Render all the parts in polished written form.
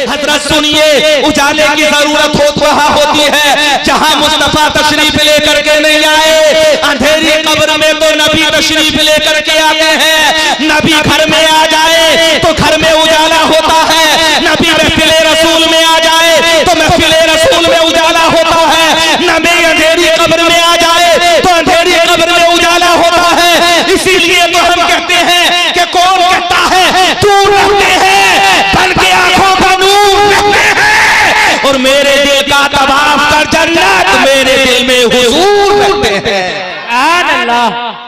हजरत सुनिए, उजाले की जरूरत वहां होती है जहां मुस्तफा तशरीफ लेकर के नहीं आए। अंधेरी कब्र में तो नबी तशरीफ लेकर के आते हैं। नबी घर में आ जाए तो घर में उजाला होता है। नबी महफिले रसूल में आ जाए तो महफिले रसूल में उजाला होता है। नबी अंधेरी कब्र में आ जाए तो अंधेरी कब्र में उजाला होता है। इसीलिए तो हम कहते हैं कि कौन कहता है दूर रहते हैं, बन के आंखों का नूर रहते हैं, और मेरे दिल का तवाफ कर जन्नत मेरे दिल में हुजूर रहते हैं। सुभान अल्लाह।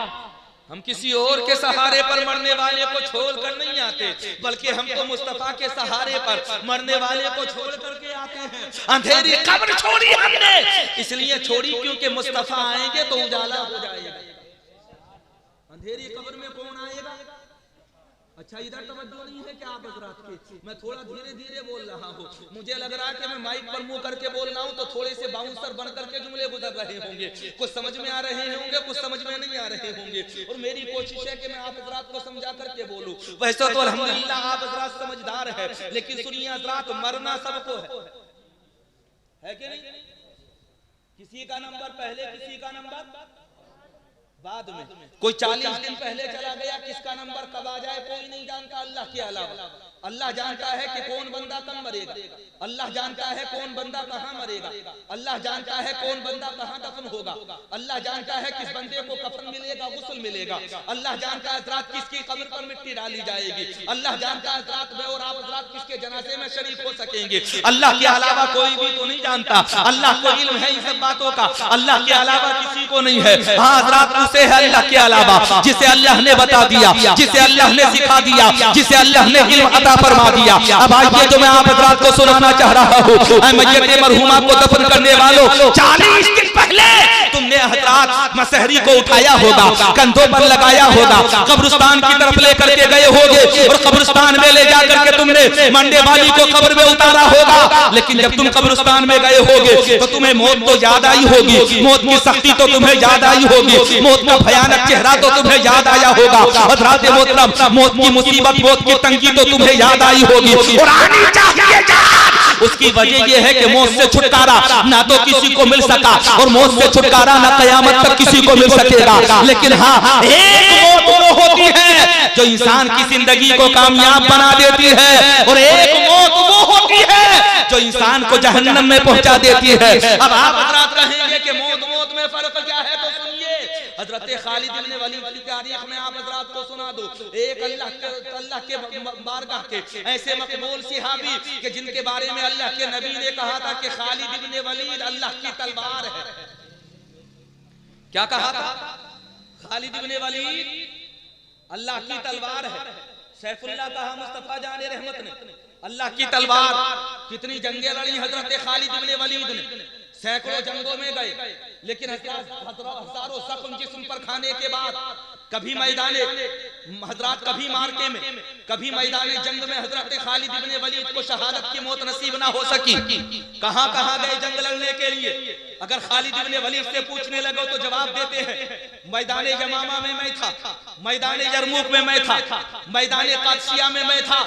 हम किसी और के सहारे पर मरने वाले को छोड़ कर नहीं आते, बल्कि हम तो मुस्तफा के सहारे पर मरने वाले को छोड़ करके आते हैं। अंधेरी कब्र छोड़ी हमने, इसलिए छोड़ी क्योंकि मुस्तफा आएंगे तो उजाला हो जाएगा। अंधेरी कब्र में कौन आएगा? अच्छा, इधर तवज्जो नहीं है क्या आप हजरात की? मैं थोड़ा धीरे धीरे बोल रहा हूँ। मुझे लग रहा है कि मैं माइक पर मुंह करके बोल रहा हूँ तो थोड़े से बाउंसर बन करके जुमले गुजर रहे होंगे। कुछ समझ में आ रहे होंगे, कुछ समझ में नहीं आ रहे होंगे, और मेरी कोशिश है कि मैं आप हजरात को समझा करके बोलूं। वैसे तो अल्हम्दुलिल्लाह आप हजरात समझदार है, लेकिन सुनिए हजरात, मरना सबको है कि नहीं? किसी का नंबर पहले, किसी का नंबर बाद में। कोई 40 दिन पहले चला गया, किसका नंबर कब आ जाए कोई नहीं जानता अल्लाह के अलावा। अल्लाह जानता है कि कौन बंदा कब मरेगा, अल्लाह जानता है कौन बंदा कहाँ मरेगा, अल्लाह जानता है कौन बंदा कहाँ दफन होगा, अल्लाह जानता है किस बंदे को कफन मिलेगा, गुस्ल मिलेगा, अल्लाह जानता है रात किसकी कब्र पर मिट्टी डाली जाएगी, अल्लाह जानता है रात में और आप रात किसके जनाजे में शरीक हो सकेंगे। अल्लाह के अलावा कोई भी तो नहीं जानता। अल्लाह को इल्म है इन सब बातों का, अल्लाह के अलावा किसी को नहीं है। हाँ, रात उसे है अल्लाह के अलावा जिसे अल्लाह ने बता दिया, जिसे अल्लाह ने सिखा दिया, जिसे अल्लाह ने इल्म अता फरमा दिया। अब आइए जो मैं आप हजरात को सुनाना चाह रहा हूँ, मैयत मरहूमा को दफन करने वालों, 40 दिन पहले तुमने हजरात मसहरी को उठाया होगा, कंधों पर लगाया होगा, कब्रिस्तान की तरफ लेकर के गए होगे, और कब्रिस्तान में ले जाकर के तुमने मरने वाली को कब्र में उतारा होगा। लेकिन जब तुम कब्रिस्तान में गए होगे तो तुम्हें मौत तो याद आई होगी, मौत की सख्ती तो तुम्हें याद आई होगी, मौत का भयानक चेहरा तो तुम्हें याद आया होगा। हजरात मोहतरम, मौत की मुसीबत, मौत की तंगी तो तुम्हें याद आई होगी, और आनी चाहिए जान। उसकी वजह यह है कि मौत से छुटकारा ना तो किसी को मिल सका, और मौत से छुटकारा ना कयामत तक किसी को मिल सकेगा। लेकिन हाँ, एक मौत वो होती है जो इंसान की जिंदगी को कामयाब बना देती है, और एक मौत वो होती है जो इंसान को जहन्नम में पहुंचा देती है। अब आप हजरात कहेंगे कि मौत में फर्क क्या है, तो सुनिए, हजरत खालिद इब्न वलीद की तारीख में आप हजरात को सुना दो। एक अल्लाह के बारगाह के ऐसे मकबूल सहाबी के जिनके बारे में अल्लाह के नबी ने कहा था कि खालिद इब्न वलीद अल्लाह की तलवार है। क्या कहा था? खालिद इब्न वलीद अल्लाह की तलवार है। सैफुल्लाह कहा मुस्तफा जाने रहमत ने, अल्लाह की तलवार। कितनी जंगें लड़ी हजरत खालिद इब्न वलीद ने, सैकड़ों जंगों में गए, लेकिन हजारों जख्म जिस्म पर खाने के बाद कभी मैदाने हजरात, कभी मार्के में, कभी मैदाने जंग में हजरत खालिद इब्न वलीद को शहादत की मौत नसीब ना हो सकी। कहां कहां गए जंग लड़ने के लिए? अगर खालिद इब्न वलीद से पूछने लगो तो जवाब देते हैं, मैदाने यमामा में मैं था, मैदाने यरमुक में मैं था, मैदाने कादसिया में मैं था,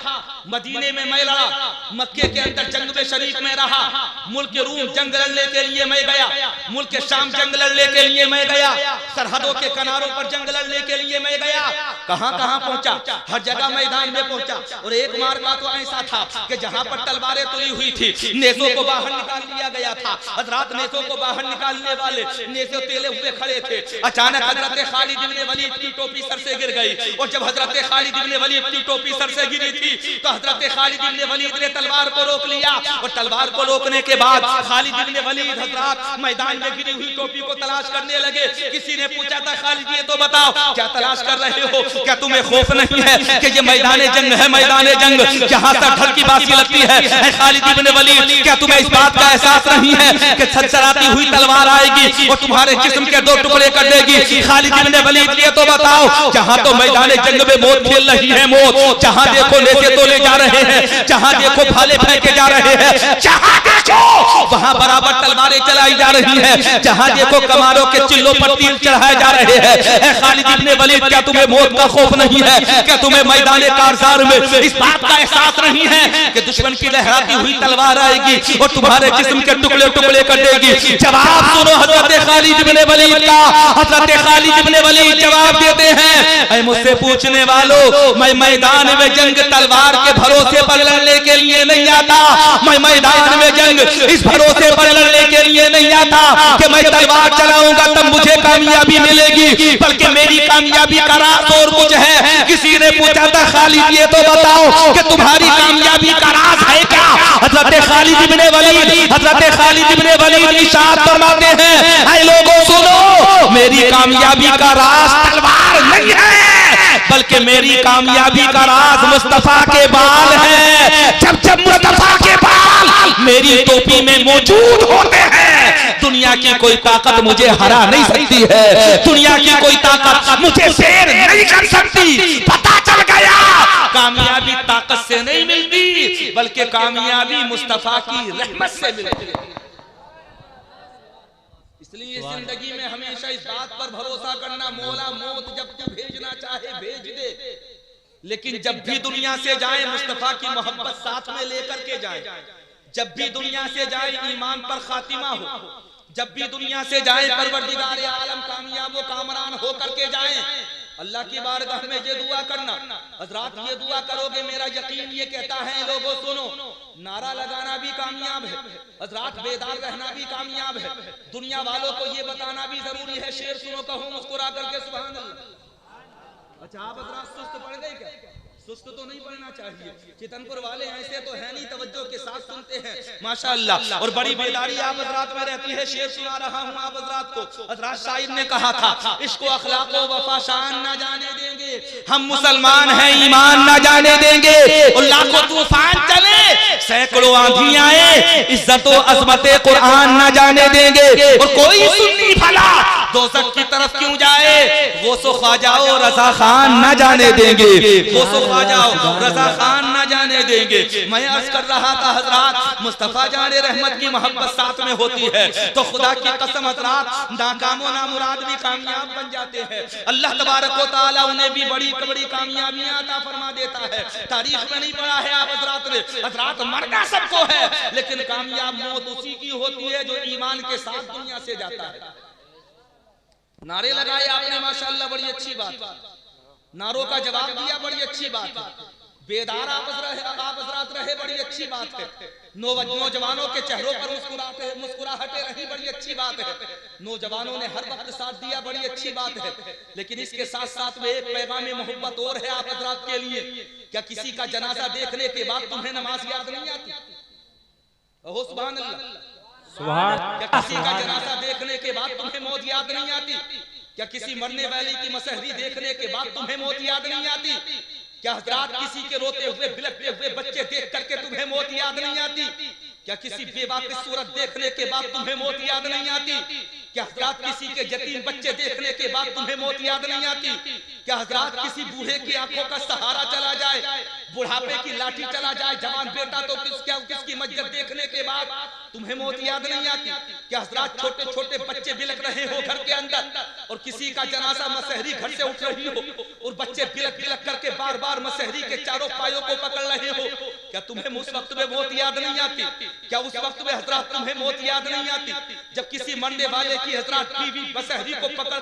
मदीने में मैं लड़ा, मक्के के अंदर जंग में शरीक में रहा, मुल्क रूम जंग लड़ने के लिए मैं गया, मुल्क शाम जंग लड़ने के लिए मैं गया, सरहदों के किनारों पर जंग लड़ने के लिए मैं गया। कहां कहां पहुंचा? हर जगह मैदान में पहुंचा। और एक मार्का तो ऐसा था कि जहां पर तलवारें तुली हुई थी, नेज़ों को बाहर निकाल लिया गया था। हजरात नेज़ों को बाहर निकालने वाले नेज़े तेले हुए खड़े थे। अचानक हजरत खालिद इब्न वलीद की टोपी सर से गिर गई, और जब हजरत खालिद इब्न वलीद की टोपी सर से गिरी थी तो हजरत खालिद इब्न वलीद ने तलवार को रोक लिया, और तलवार को रोकने के बाद खालिद इब्न वलीद हजरात मैदान में गिरी हुई टोपी को तलाश करने लगे। किसी ने पूछा था, खालिद ये तो बताओ क्या तलाश कर रहे हो, क्या तुम्हें खौफ नहीं है कि ये मैदान जंग है, मैदान जंग जहां से ढल की बासी लगती है। खालिद इब्न वलीद, क्या तुम्हें इस बात का एहसास नहीं नहीं है कि सरसराती हुई तलवार आएगी और तुम्हारे जिस्म के दो टुकड़े कर देगी। खालिद इब्न वलीद ये तो बताओ, जहां तो मैदान जंग में मौत खेल रही है मौत, जहां देखो लेसे तोले जा रहे हैं, जहां देखो भाले फेंके जा रहे हैं, जहां देखो वहां बराबर तलवारें चलाई जा रही है, जहां देखो कमारों के चिल्लों पर तीर चढ़ाए जा रहे हैं। खालिद इब्न वलीद, क्या तुम्हें मौत का खौफ नहीं है? क्या तुम्हें मैदान कारज़ार में इस बात का एहसास नहीं है कि दुश्मन की लहराती हुई तलवार आएगी और तुम्हारे जिस्म के टुकड़े टुकड़े कर देगी? जवाब सुनो हजरत खालिद इब्न वलीद का। हजरत खालिद इब्न वलीद जवाब देते हैं, ऐ मुझसे पूछने वालों, मैं मैदान में जंग तलवार के भरोसे पर लड़ने के लिए नहीं आता। मैं मैदान में जंग इस भरोसे पर लड़ने के लिए नहीं आता कि मैं तलवार चलाऊंगा तब मुझे कामयाबी मिलेगी, बल्कि मेरी कामयाबी का राज और कुछ है। किसी ने पूछा था, खालिद ये तो बताओ कि तुम्हारी कामयाबी का राज है क्या? हजरत खालिद इब्न वलीद इरशाद फरमाते हैं, ऐ लोगों सुनो, मेरी कामयाबी का राज तलवार नहीं है, बल्कि मेरी कामयाबी का राज मुस्तफा के बाल है। जब जब मुस्तफा के बाल मेरी टोपी में मौजूद होते हैं, दुनिया की कोई ताकत मुझे हरा नहीं सकती है, दुनिया की कोई ताकत मुझे शेर नहीं कर सकती। पता चल गया, कामयाबी ताकत से नहीं मिलती, बल्कि कामयाबी मुस्तफा की रहमत से मिलती है। इसलिए जिंदगी में हमेशा इस बात पर भरोसा करना, मौला मौत जब भेजना चाहे भेज दे, लेकिन जब भी दुनिया से जाए मुस्तफा की मोहब्बत साथ में लेकर के जाए। जब भी दुनिया से जाए ईमान पर खातिमा हो, जब भी दुनिया से जाए परवरदिगार आलम कामयाब व कामरान हो करके जाए। अल्लाह की बारगाह में ये दुआ करना, हजरात ये दुआ करोगे मेरा यकीन ये कहता है, लोगों सुनो, नारा लगाना भी कामयाब है, हजरात बेदार रहना भी कामयाब है, दुनिया वालों को ये बताना भी जरूरी है। शेर सुनो, कहो मुस्कुरा करके सुभान अल्लाह। अच्छा, आप हजरात सुस्त पड़ गए क्या? सुस्त तो नहीं पढ़ना चाहिए। चितनपुर वाले ऐसे तो है नहीं, तवज्जो के साथ सुनते हैं माशाअल्लाह, और बड़ी बेदारी आप हजरात में रहती है। शेर सुना रहा हूँ आप हजरात को। हजरात शायर ने कहा था, इसको अखलाक व वफा शान ना जाने देंगे, हम मुसलमान हैं ईमान ना जाने देंगे। और लाखों तूफान चले, सैकड़ों आंधी आए, इज्जत व अजमत कुरान ना जाने देंगे। और कोई सुन्नी भला दोज़ख की तरफ क्यों जाए, गौसो ख्वाजाओ रजा खान ना जाने देंगे, गौसो ख्वाजाओ रजा खान ना जाने देंगे। मैं अर्ज कर रहा था हजरात, मुस्तफा जाने रहमत की मोहब्बत साथ में होती है तो खुदा की कसम हजरात, नाकामो नामुराद भी कामयाब बन जाते हैं। अल्लाह तबारक व तआला उन्हें भी बड़ी बड़ी कामयाबियां अता फरमा देता है। तारीख में नहीं पढ़ा है आप हजरात ने, हजरात मरना सबको है, लेकिन कामयाब मौत उसी की होती है जो ईमान के साथ दुनिया से जाता है। नारे लगाए आपने माशाअल्लाह, बड़ी अच्छी बात, नारों का जवाब दिया, बड़ी अच्छी बात है। बेदार आप हजरात रहे, बड़ी अच्छी बात है। नौजवानों के चेहरों पर मुस्कुराहटें रही, बड़ी अच्छी बात है। नौजवानों ने हर वक्त साथ दिया, बड़ी अच्छी बात है। लेकिन इसके साथ साथ में एक पैगाम मोहब्बत और है आप हजरात के लिए। क्या किसी का जनाजा देखने के बाद तुम्हें नमाज याद नहीं आती? ओहो सुभान अल्लाह, क्या किसी का जनाजा देखने के बाद तुम्हें मौत याद नहीं आती? क्या किसी मरने वाले की मसहरी देखने के बाद तुम्हें मौत याद नहीं आती? क्या हजरात किसी के रोते हुए बिलखते हुए बच्चे देख करके तुम्हें मौत याद नहीं आती? क्या किसी बेवा की सूरत देखने के बाद तुम्हें मौत याद नहीं आती? क्या हजरात किसी के यतीम बच्चे देखने के बाद तुम्हें मौत याद नहीं आती? क्या हजरात किसी बूढ़े की आंखों का सहारा चला जाए, बुढ़ापे की लाठी चला जाए, जवान बेटा तो किसकी मस्जिद देखने के बाद तुम्हें मौत याद नहीं आती? क्या हजरात छोटे छोटे बच्चे बिलख रहे हो घर के अंदर और किसी का जनाजा मसहरी घर से उठ रही हो और बच्चे बिलख बिलख करके बार बार मसहरी के चारों पायों को पकड़ रहे हो, क्या तुम्हें उस वक्त में मौत याद नहीं आती? क्या उस वक्त में हजरात तुम्हें मौत याद नहीं आती जब किसी मरने वाले की हजरात बीवी मसहरी को पकड़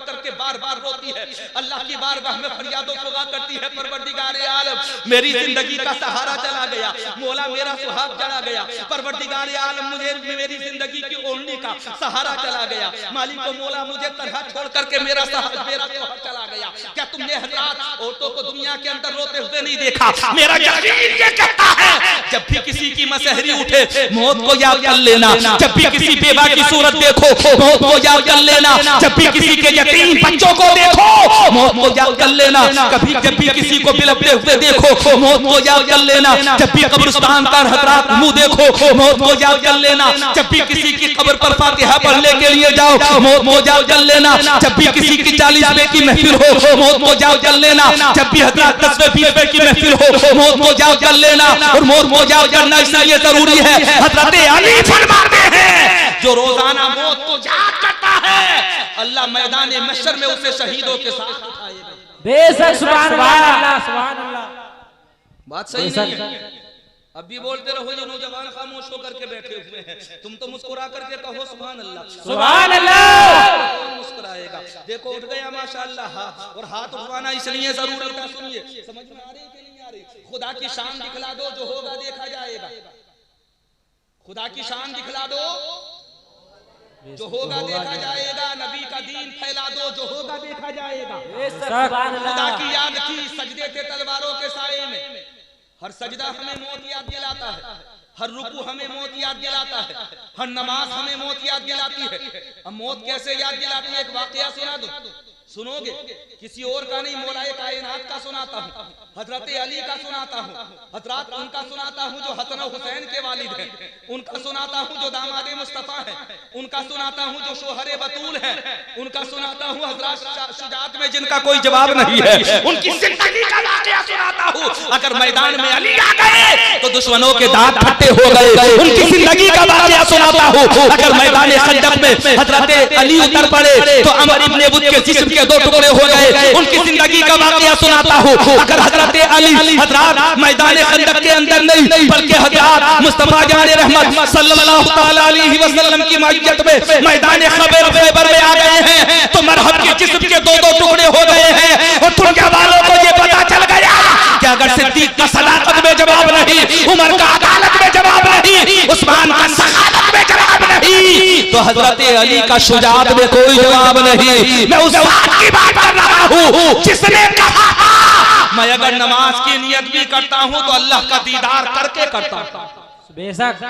करके बार बार रोती है, अल्लाह की बारगाह में फरियादों फुगा करती है, परवरदिगार आलम मेरी जिंदगी का सहारा चला गया, मौला मेरा सुहाग चला गया, परवरदिगार आलम मुझे मेरी जिंदगी की ओढ़नी का सहारा चला गया, मालिक को मौला मुझे तरह छोड़ करके मेरा शौहर चला गया। क्या तुमने हजरात औरतों को दुनिया के अंदर रोते हुए नहीं देखा? मेरा यकीन ये कहता है जब भी किसी की मसहरी उठे मौत को याद कर लेना, जब भी किसी बेवा की सूरत देखो मौत को याद कर लेना, जब भी किसी के यतीम बच्चों को देखो मौत को याद कर लेना, कभी जब भी किसी को बिलखते हुए देखो मौत को याद कर लेना, जब भी कब्रिस्तान पर हजरात मुंह देखो मौत को याद कर लेना, जब भी किसी की कब्र पर फातिहा पढ़ने के लिए जाओ मौत को याद कर लेना, जब भी किसी की 40वें की महफिल हो मौत को याद कर लेना, जब भी हजरात 10वें 20वें की महफिल हो मौत को याद कर लेना। और मौत को याद करना इसलिए जरूरी है, हजरत अली फरमाते हैं जो रोजाना मौत को याद करता है अल्लाह मैदान महशर में उसे शहीदों के साथ उठाएगा। बेशक सुभान अल्लाह सुभान अल्लाह। बात सही नहीं है? अब भी बोलते रहो, जो नौजवान खामोश होकर के बैठे हुए हैं, तुम तो मुस्कुरा करके कहो सुभान अल्लाह सुभान अल्लाह। मुस्कुराएगा। देखो उठ गया माशाअल्लाह, और हाथ उठवाना इसलिए जरूरी था, सुनिए समझ में आ रही कि नहीं आ रही? खुदा की शान दिखला दो, जो होगा देखा जाएगा। खुदा की शान दिखला दो, जो होगा देखा जाएगा। नबी का दीन फैला दो, जो होगा देखा जाएगा। खुदा की याद थी, सजदे थे तलवारों के साए में। हर सजदा हमें मौत याद दिलाता है, हर रुकू हमें मौत याद दिलाता है, हर नमाज हमें मौत याद दिलाती है। अब मौत कैसे याद दिलाती है? एक वाकया सुना दो, सुनोगे? किसी और का नहीं, मौलाए कायनात का सुनाता हूँ, हजरत अली का सुनाता हूँ, हजरत उनका सुनाता हूँ जो हसन हुसैन के वालिद हैं, उनका सुनाता हूँ जो दामाद मुस्तफा है, उनका सुनाता हूँ जो शोहरे बतूल है, उनका सुनाता हूँ हजरत शुजात में जिनका कोई जवाब नहीं है, उनकी जिंदगी का वाकया सुनाता हूँ। अगर मैदान में अली आ गए तो दुश्मनों के दांत फटे हो गए, उनकी जिंदगी का वाकया सुनाता हूँ। अगर मैदान खंदक में हजरत अली उतर पड़े तो अमर इब्न बुद के जिस्म के 2 टुकड़े हो गए, उनकी जिंदगी का वाकया सुनाता हूँ। अगर हजरत अली हजरत मैदान खंदक के अंदर नहीं बल्कि हजरत मुस्तफा जाने रहमत सल्लल्लाहु तआला अलैहि वसल्लम की मस्जिद में मैदान खैबर में आ गए हैं तो मरहब के जिस्म के 2 टुकड़े हो गए हैं। और दुनिया वालों को ये पता चल गया कि अगर सिद्दीक का सदाकत में जवाब नहीं, उमर का अदालत में जवाब नहीं, उस्मान का सखावत में जवाब नहीं, तो हजरत अली का शुजाअत में कोई जवाब नहीं। मैं उस बात की बात कर रहा हूँ जिसने कहा मैं अगर नमाज की नियत भी करता हूँ तो अल्लाह का दीदार करके करता हूँ। बेशक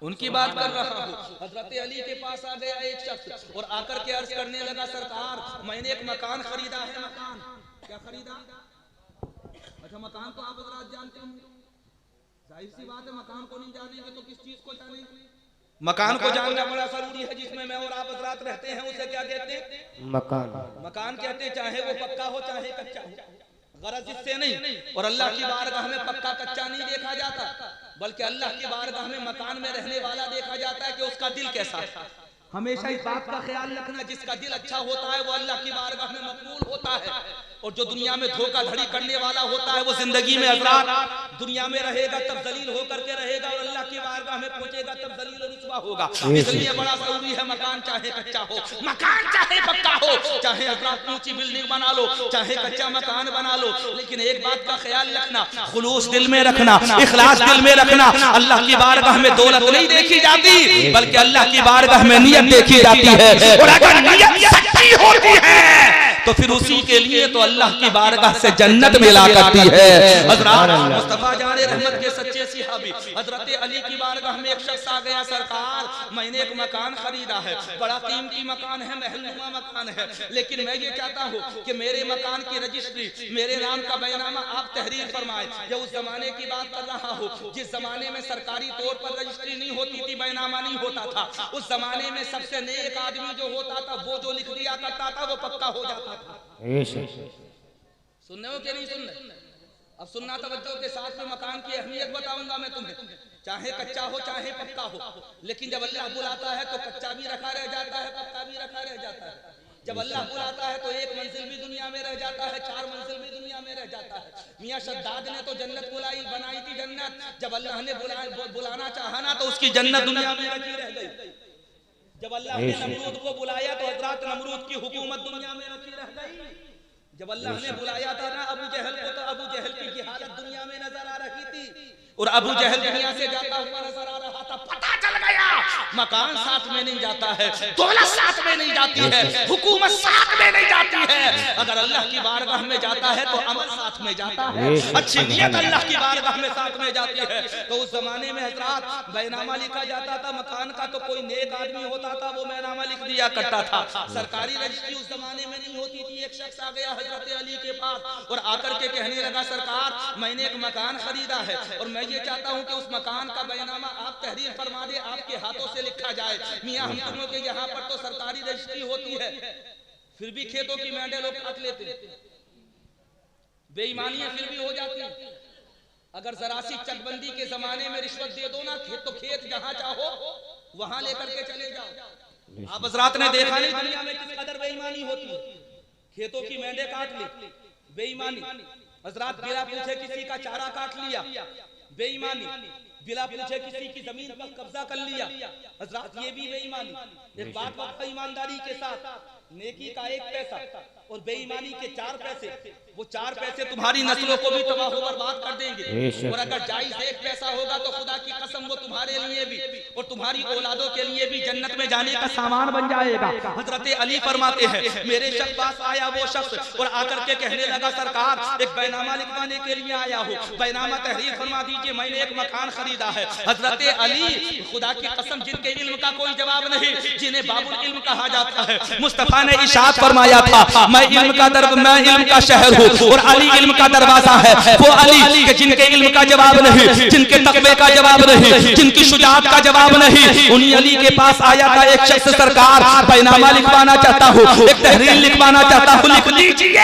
उनकी बात कर रहा हूँ। हजरत अली के पास आ गया एक शख्स और आकर के अर्ज करने लगा, सरकार मैंने एक मकान खरीदा है। मकान क्या खरीदा? अच्छा मकान तो आप हजरात जानते होंगे, जाहिर सी बात है मकान को नहीं जानेंगे तो किस चीज को जानेंगे? मकान को जानना बड़ा जरूरी है, जिसमें मैं और आप हजरात रहते हैं उसे क्या कहते हैं? मकान। मकान कहते हैं चाहे वो पक्का हो चाहे कच्चा हो, गरज इससे नहीं। और अल्लाह की बारगाह में पक्का कच्चा नहीं देखा जाता, बल्कि अल्लाह की बारगाह में मकान में रहने वाला देखा जाता है कि उसका दिल कैसा है। हमेशा इस बात का ख्याल रखना, जिसका दिल अच्छा होता है वो अल्लाह की बारगाह में मकबूल होता है। और जो दुनिया में धोखाधड़ी करने वाला होता है वो जिंदगी में हजरात दुनिया में रहेगा तब जलील होकर के रहेगा, और अल्लाह की बारगाह में पहुंचेगा तब जलील और रुसवा होगा। इसलिए बड़ा जरूरी है मकान चाहे कच्चा हो, मकान चाहे पक्का हो, चाहे हजरात ऊंची बिल्डिंग बना लो, चाहे कच्चा मकान बना लो, लेकिन एक बात का ख्याल रखना, खुलूस दिल में रखना, इखलास दिल में रखना। अल्लाह की बारगाह में दौलत नहीं देखी जाती बल्कि अल्लाह की बारगाह में नियत देखी जाती है। और अगर नियत सच्ची होती है तो फिर उसी के लिए तो अल्लाह की बारगाह से जन्नत मिला करती है। हजरत मुस्तफा जाने रहमत के सच्चे सहाबी हजरत अली की बारगाह में एक शख्स आ गया, सरकार मैंने एक मकान खरीदा है, बड़ा कीमती मकान है, महलनुमा मकान है, लेकिन मैं ये चाहता हूँ कि मेरे मकान की रजिस्ट्री, मेरे नाम का बैनामा आप तहरीर फरमाए। ये उस जमाने की बात कर रहा हूँ जिस जमाने में सरकारी तौर पर रजिस्ट्री नहीं होती थी, बैनामा नहीं होता था। उस जमाने में सबसे नेक आदमी जो होता था वो जो लिख दिया करता था वो पक्का हो जाता था। सुनने हो कि नहीं सुनने? अब सुनना तवज्जो के साथ में। मकान की अहमियत बताऊंगा मैं तुम्हें, चाहे कच्चा हो चाहे पक्का हो, लेकिन जब अल्लाह बुलाता है तो कच्चा भी रखा रह जाता है, पक्का भी रखा रह जाता है। जब अल्लाह बुलाता है तो एक मंजिल भी दुनिया में रह जाता है, 4 मंजिल भी दुनिया में रह जाता है। मियां शद्दाद ने तो जन्नत बनाई थी जन्नत, जब अल्लाह ने बुलाना चाहा ना तो उसकी जन्नत दुनिया में रखी रह गई। जब अल्लाह ने नमरूद को बुलाया तो हजरत नमरूद की हुकूमत दुनिया में रखी रह गई। जब अल्लाह ने बुलाया था ना अबू जहल को तो अबू जहल की हालत दुनिया में नजर आ रही थी और अबू जहल दुनिया से जाता हुआ नजर आ रहा था। पता चल गया मकान साथ में नहीं जाता है, दौलत साथ में नहीं जाती है, हुकूमत साथ में नहीं जाती है। अगर अल्लाह की बारगाह में जाता है तो अमल साथ साथ में जाता है, अच्छी नियत अल्लाह की बारगाह में साथ में जाती है। तो उस जमाने में हजरात बैनामा लिखा जाता था मकान का, तो कोई नेक आदमी होता था वो बैनामा लिख दिया करता था। सरकारी रजिस्ट्री उस जमाने में नहीं होती थी। एक शख्स आ गया हजरत अली के पास और आकर के कहने लगा, सरकार मैंने एक मकान खरीदा है और मैं ये चाहता हूँ कि उस मकान का बैनामा आप तहरीर फरमा दे, आपके हाथों से लिखा जाए। मियाँ हम तुमों के यहाँ पर तो सरकारी रजिस्ट्री होती है, फिर भी खेतों की मेंढे लोग काट लेते, बेईमानियां फिर भी हो जाती। अगर जरा सी चकबंदी के जमाने में रिश्वत दे दो ना, तो खेत जहां चाहो वहां लेकर के चले जाओ। आप हजरात ने देखा नहीं दुनिया में किस कदर बेईमानी होती है। खेतों की मेंढे काट ली, बेईमानी। हजरात बिना पूछे किसी का चारा काट लिया, बेईमानी। बिना पूछे किसी की जमीन पर कब्जा कर लिया, हजरात ये भी बेईमानी। एक बात बात ईमानदारी के साथ, नेकी का 1 पैसा और बेईमानी के 4 पैसे, वो 4 पैसे तुम्हारी नस्लों को भी तबाह बर्बाद कर देंगे। और अगर जायज 1 पैसा होगा तो खुदा की कसम वो तुम्हारे लिए भी और तुम्हारी औलादों के लिए भी जन्नत में जाने का सामान बन जाएगा। हजरत अली फरमाते हैं, मेरे शख्स पास आया वो शख्स और आकर के कहने लगा, सरकार एक बैनामा लिखवाने के लिए आया हो, बैनामा तहरीर फरमा दीजिए, मैंने एक मकान खरीदा है। हजरत अली खुदा की कसम जिनके इल्म का कोई जवाब नहीं, जिन्हें बाबुल इल्म कहा जाता है, मुस्तफा ने इरशाद फरमाया था, मैं इल्म का शहर हूँ और अली इल्म का दरवाजा है। वो अली के जिनके इल्म का जवाब नहीं, जिनके तकवे का जवाब नहीं, जिनकी शुजाअत का जवाब नहीं, उन्हीं अली के पास आया था एक शख्स, सरकार बैनामा लिखवाना चाहता हूँ, एक तहरीर लिखवाना चाहता हूँ, लिख लीजिए,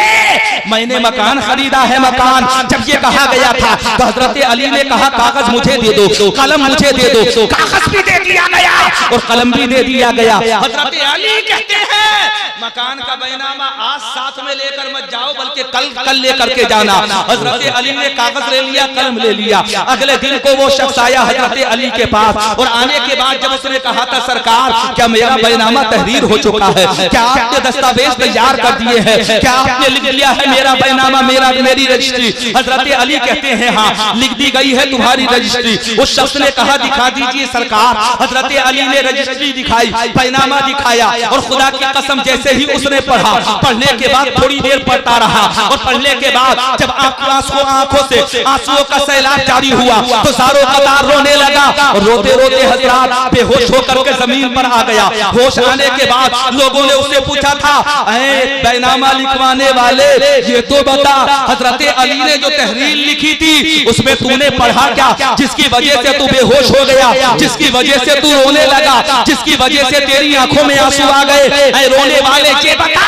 मैंने मकान खरीदा है। मकान जब ये कहा गया था तो हजरत अली ने कहा, कागज मुझे दे दो, कलम मुझे दे दो। कागज भी दे दिया गया और कलम भी दे दिया गया। हजरत अली कहते हैं, मकान का बैनामा आज साथ में लेकर मत जाओ, बल्कि कल लेकर के जाना। हजरत अली ने कागज ले लिया, कलम ले लिया। अगले दिन को वो शख्स आया हजरत अली के पास और आने के बाद जब उसने कहा था, सरकार क्या मेरा बैनामा तहरीर हो चुका है, क्या आपने दस्तावेज तैयार कर दिए हैं, क्या आपने लिख लिया है मेरा बैनामा, मेरी रजिस्ट्री? हजरत अली कहते हैं, हाँ लिख दी गई है तुम्हारी रजिस्ट्री। उस शख्स ने कहा, दिखा दीजिए सरकार। हजरत अली ने रजिस्ट्री दिखाई, बैनामा दिखाया और खुदा की कसम जैसे ही उसने पढ़ा, पढ़ने के बाद थोड़ी देर पढ़ता रहा और पढ़ने के बाद जब आंखों से आंसुओं का सैलाब जारी हुआ तो सारों कतार रोने लगा और रोते रोते हजरात बेहोश होकर के जमीन पर आ गया। होश आने के बाद लोगों ने उससे पूछा था, ऐ बैनामा लिखवाने वाले ये तो बता, हजरत अली ने जो तहरीर लिखी थी उसमें तूने पढ़ा क्या, जिसकी वजह से तू बेहोश हो गया, जिसकी वजह से तू रोने लगा, जिसकी वजह से तेरी आंखों में आंसू आ गए? ऐ रोने वाले ये बता,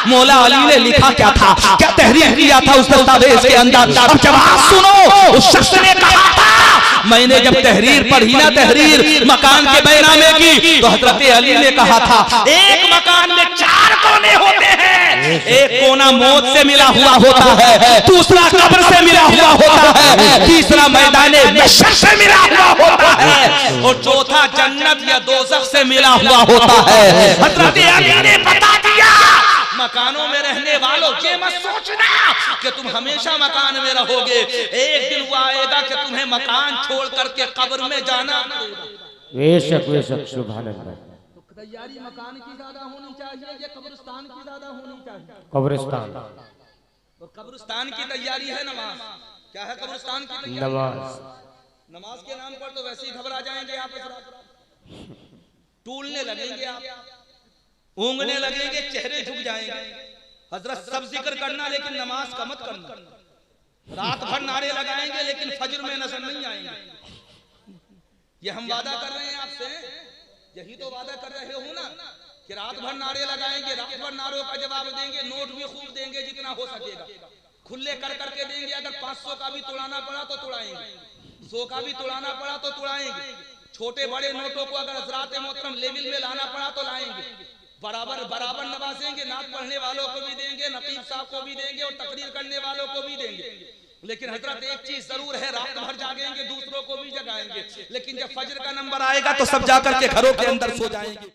मौला अली ने लिखा क्या था, क्या तहरीर किया था उस दस्तावेज के अंदर? अब जवाब सुनो। उस शख्स ने कहा था, मैंने जब तहरीर पढ़ी ना, तहरीर मकान के बैनामे की, तो हजरत अली ने कहा था, एक मकान में 4 कोने होते हैं, एक कोना मौत से मिला हुआ होता है, दूसरा कब्र से मिला हुआ होता है, तीसरा मैदाने महशर से मिला हुआ होता है और चौथा जन्नत या दोज़ख से मिला हुआ होता है। हजरत अली ने बता दिया, मकानों में रहने वालों ये मत सोचना कि तुम हमेशा मकान में रहोगे, एक दिन वो आएगा कि तुम्हें मकान छोड़ करके कब्र में जाना। बेशक सुभान अल्लाह। तो तैयारी मकान की ज्यादा होनी चाहिए या कब्रिस्तान की ज्यादा होनी चाहिए? कब्रिस्तान। तो कब्रिस्तान की तैयारी है नमाज। क्या है कब्रिस्तान की तैयारी? नमाज के नाम पर तो वैसे ही घबरा जाएंगे आप, टूलने लगेंगे आप, ऊँगने लगेंगे, चेहरे झुक जाएंगे। हजरत सब जिक्र करना लेकिन नमाज का मत करना। रात भर नारे लगाएंगे लेकिन फजर में नजर नहीं आएंगे। ये हम वादा कर रहे हैं आपसे, यही तो वादा कर रहे हो ना कि रात भर नारे लगाएंगे, रात भर नारों का जवाब देंगे, नोट भी खूब देंगे जितना हो सकेगा, खुले कर करके देंगे। अगर 500 का भी तोड़ाना पड़ा तो तोड़ाएंगे, 100 का भी तोड़ाना पड़ा तो तोड़ाएंगे। छोटे बड़े नोटों को अगर हज़रात मोहतरम लेवल में लाना पड़ा तो लाएंगे। बराबर नवाजेंगे, नात पढ़ने वालों को भी देंगे, नकीब साहब को भी देंगे और तकरीर करने वालों को भी देंगे। लेकिन हजरत एक चीज जरूर है, रात भर जागेंगे, दूसरों को भी जगाएंगे, लेकिन जब फजर का नंबर आएगा तो सब जाकर के घरों के अंदर सो जाएंगे।